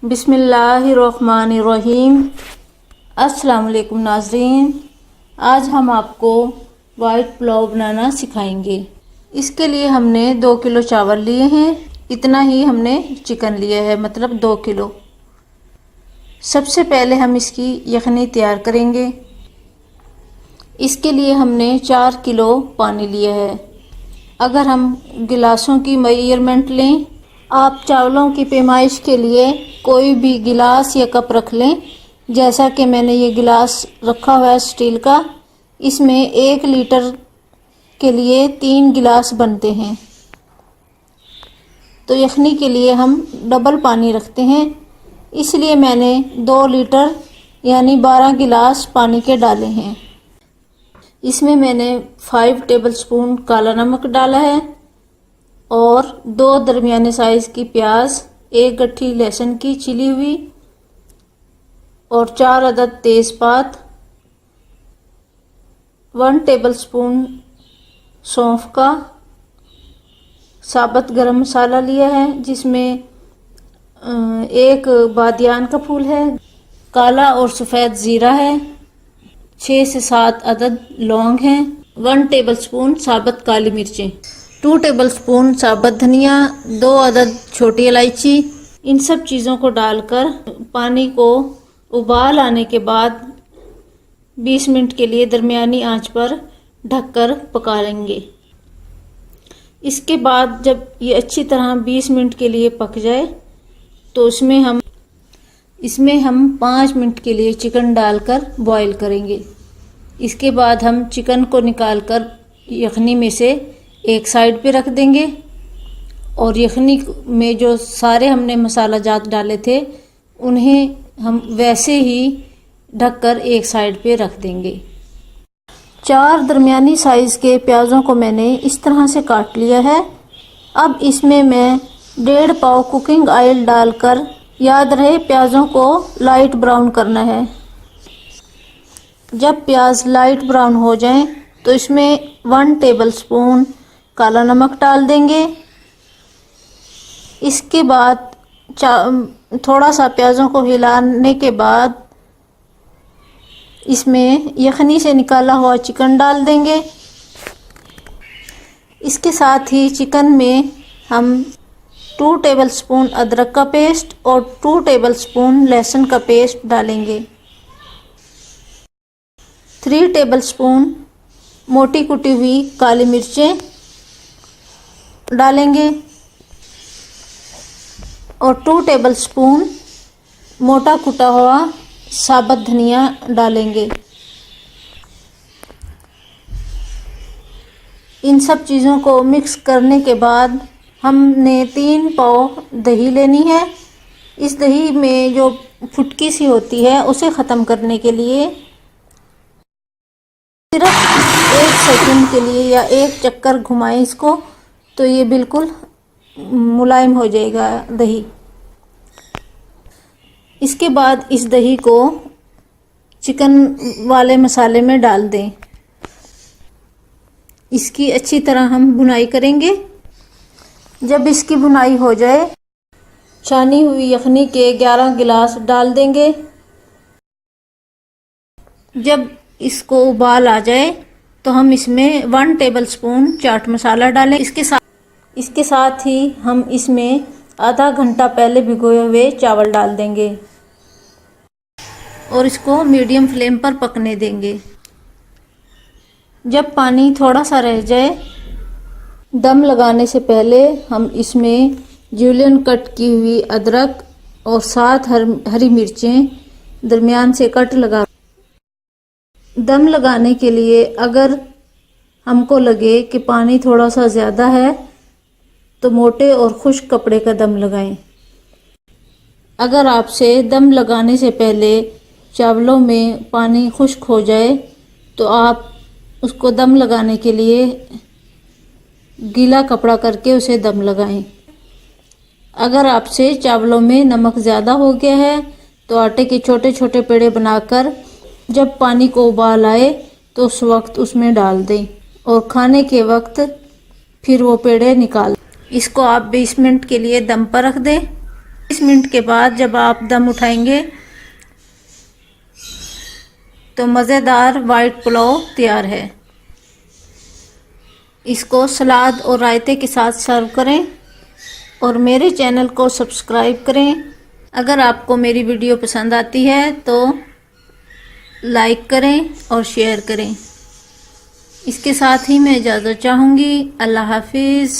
बिस्मिल्लाहिर्रहमानिर्रहीम। अस्सलाम वालेकुम नाज़रीन। आज हम आपको वाइट पुलाव बनाना सिखाएंगे। इसके लिए हमने 2 किलो चावल लिए हैं। इतना ही हमने चिकन लिया है, मतलब 2 किलो। सबसे पहले हम इसकी यखनी तैयार करेंगे। इसके लिए हमने 4 किलो पानी लिया है। अगर हम गिलासों की मेजरमेंट लें, आप चावलों की पैमाइश के लिए कोई भी गिलास या कप रख लें। जैसा कि मैंने ये गिलास रखा हुआ है स्टील का। इसमें 1 लीटर के लिए 3 गिलास बनते हैं। तो यखनी के लिए हम डबल पानी रखते हैं, इसलिए मैंने 2 लीटर यानी 12 गिलास पानी के डाले हैं। इसमें मैंने 5 टेबलस्पून काला नमक डाला है और 2 दरमियाने साइज़ की प्याज, 1 गट्ठी लहसुन की छिली हुई और 4 अदद तेज़पात, 1 टेबलस्पून सौंफ का, साबुत गरम मसाला लिया है जिसमें 1 बादियान का फूल है, काला और सफ़ेद ज़ीरा है, 6 से 7 अदद लौंग हैं, 1 टेबलस्पून साबुत काली मिर्चें, 2 टेबलस्पून साबुत धनिया, 2 अदद छोटी इलायची। इन सब चीज़ों को डालकर पानी को उबाल आने के बाद 20 मिनट के लिए दरमियानी आंच पर ढककर पका लेंगे। इसके बाद जब ये अच्छी तरह 20 मिनट के लिए पक जाए तो इसमें हम 5 मिनट के लिए चिकन डालकर बॉईल करेंगे। इसके बाद हम चिकन को निकालकर यखनी में से एक साइड पे रख देंगे और यखनी में जो सारे हमने मसाला जात डाले थे उन्हें हम वैसे ही ढककर एक साइड पे रख देंगे। 4 दरमियानी साइज़ के प्याज़ों को मैंने इस तरह से काट लिया है। अब इसमें मैं 1.5 पाव कुकिंग ऑयल डालकर, याद रहे प्याज़ों को लाइट ब्राउन करना है। जब प्याज लाइट ब्राउन हो जाएं तो इसमें 1 टेबलस्पून काला नमक डाल देंगे। इसके बाद थोड़ा सा प्याज़ों को हिलाने के बाद इसमें यखनी से निकाला हुआ चिकन डाल देंगे। इसके साथ ही चिकन में हम 2 टेबलस्पून अदरक का पेस्ट और 2 टेबलस्पून लहसुन का पेस्ट डालेंगे। 3 टेबलस्पून मोटी कुटी हुई काली मिर्चें डालेंगे और 2 टेबलस्पून मोटा कुटा हुआ साबुत धनिया डालेंगे। इन सब चीज़ों को मिक्स करने के बाद हमने 3 पाव दही लेनी है। इस दही में जो फुटकी सी होती है उसे ख़त्म करने के लिए सिर्फ 1 सेकंड के लिए या 1 चक्कर घुमाएं इसको, तो ये बिल्कुल मुलायम हो जाएगा दही। इसके बाद इस दही को चिकन वाले मसाले में डाल दें। इसकी अच्छी तरह हम भुनाई करेंगे। जब इसकी भुनाई हो जाए, छानी हुई यखनी के 11 गिलास डाल देंगे। जब इसको उबाल आ जाए तो हम इसमें 1 टेबलस्पून चाट मसाला डालें। इसके साथ ही हम इसमें आधा घंटा पहले भिगोए हुए चावल डाल देंगे और इसको मीडियम फ्लेम पर पकने देंगे। जब पानी थोड़ा सा रह जाए, दम लगाने से पहले हम इसमें जूलियन कट की हुई अदरक और 7 हरी मिर्चें दरमियान से कट लगा। दम लगाने के लिए अगर हमको लगे कि पानी थोड़ा सा ज़्यादा है तो मोटे और खुश्क कपड़े का दम लगाएं। अगर आपसे दम लगाने से पहले चावलों में पानी खुश्क हो जाए तो आप उसको दम लगाने के लिए गीला कपड़ा करके उसे दम लगाएं। अगर आपसे चावलों में नमक ज़्यादा हो गया है तो आटे के छोटे छोटे पेड़े बनाकर जब पानी को उबाल आए तो उस वक्त उसमें डाल दें और खाने के वक्त फिर वो पेड़े निकाल। इसको आप 20 मिनट के लिए दम पर रख दें। 20 मिनट के बाद जब आप दम उठाएंगे तो मज़ेदार वाइट पुलाव तैयार है। इसको सलाद और रायते के साथ सर्व करें और मेरे चैनल को सब्सक्राइब करें। अगर आपको मेरी वीडियो पसंद आती है तो लाइक करें और शेयर करें। इसके साथ ही मैं इजाज़त चाहूँगी। अल्लाह हाफिज़।